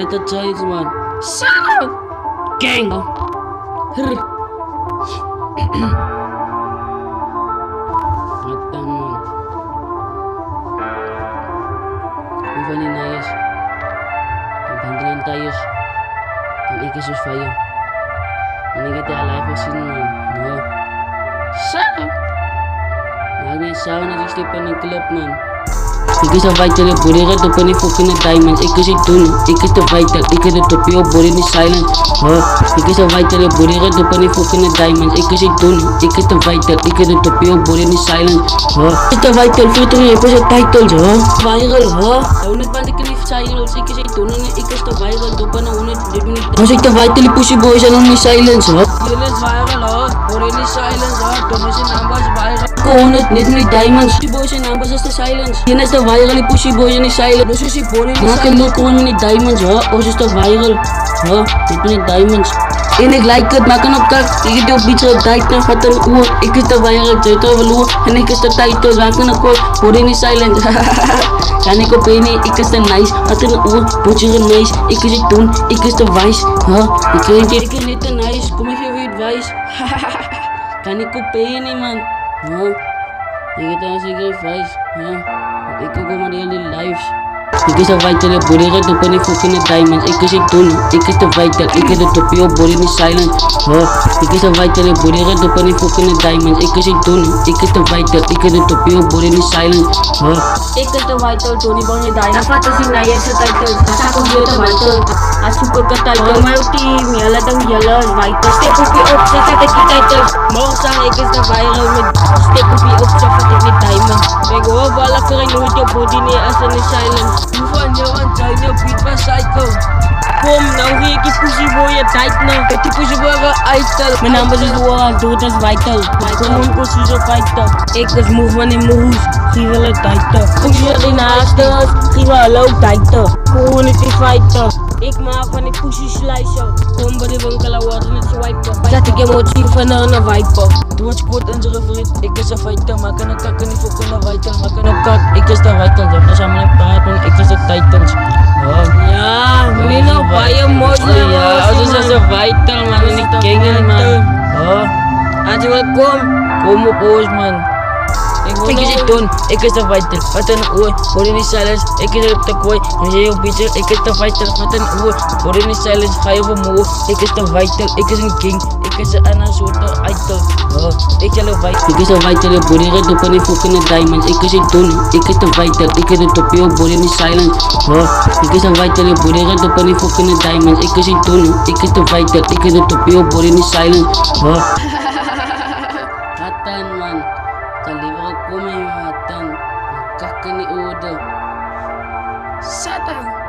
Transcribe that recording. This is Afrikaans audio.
United Giants man. Shut gang. Hır. Mata man. Ivan Inayas. Bandalan tayo. Ang ikasus fayo. Ini kita live sini man. No. Shut up. Lagi sauna di Stephen Club man. Ikis vital boreega to pani fucking diamonds. Ikis tune. Ikis the vital. Ikis the topio bore ni silent. Ikis vital boreega to pani fucking diamonds. Ikis tune. Ikis the vital. Ikis the topio bore ni silent. Ikis the vital. फिर तुम्हें episode titles viral उन्हें बंद clip silence. Ikis tune ने ikis the viral तो पना उन्हें डेटनी. Ikis the vital pussy boys and only silence silence viral bore ni silence तो मुझे numbers viral. Kone netni diamonds. Pussy boys and numbers just the silence. Ini the viral pussy boys and silent. This is bore ni silent. Look on many diamonds or just the viral netni diamonds. Ini like kat makan up kat. Ini tu bicara title fatan ikis the viral cerita walu. Ini ikis the title makan up bore ni silent. Kani ko peni ikis the nice fatan pussy nice. Ikis tune ikis the vice ikis net nice. Come favorite vice. Kani ko peni man. Ini kita masih guys, Ikut ko daily lives. Ikis the vital boreega to pani fucking diamonds. Ikis tune, ikis the vital, ikis the topio bore ni silent. Ikis the vital boreega to pani fucking diamonds. Ikis tune, ikis the vital, ikis the topio bore ni silent. Ikis the vital Tony bore ni diamond. Apa tu si naya sa title? Asa ko dia the vital. Asuko ka title. My team yala dang yala vital. Step up up sa title. Mo sa ikis the viral with step up up sa diamond. Bego bala ka rin yung body ni asa ni silent. Ivan yawan China beat pa psycho. Kom now he ki pussy boy tight na. Peti pussy boy ka idol. My number is one, do das vital. Kom ko suzo fighter. Ek das movement in moves. Hiwala tighter. Pussy din astas. Hiwala tighter. Ko ni fighter. Ik maak van die pussy slicer. Kom bij de winkel en worden het swiper. Zet ik emotie van een viper. Doe het kort en zijn vriend. Ik is een fighter. Maar kan ik kakken niet voor kunnen vital. Maar kan ik kak. Ik is de vital. Zeg maar samen in praten. Ik is de titans. Ja, Mino baie mooi. Ja, als is een vital man. En ik king man. Als je wil kom op oos man. Ik is het doen, ik is de vital, wat een oor, hoor je niet silence, ik is op de kooi, en je op beetje, ik is de vital, wat een oor, hoor je niet silence, ga je vermogen, ik is de vital, ik is een king, ik is een ander soort idol, ik is de vital. Ik is de vital, je boreega to pani fucking diamonds, ik is het doen, ik is de vital, ik is de topio, hoor je niet silence, ik is de vital, je boreega to pani fucking diamonds, ik is het doen, ik is de vital, ik is de topio, hoor je niet silence, Hatan man. Kaliwa ko may hatan. Kakani order. Satan.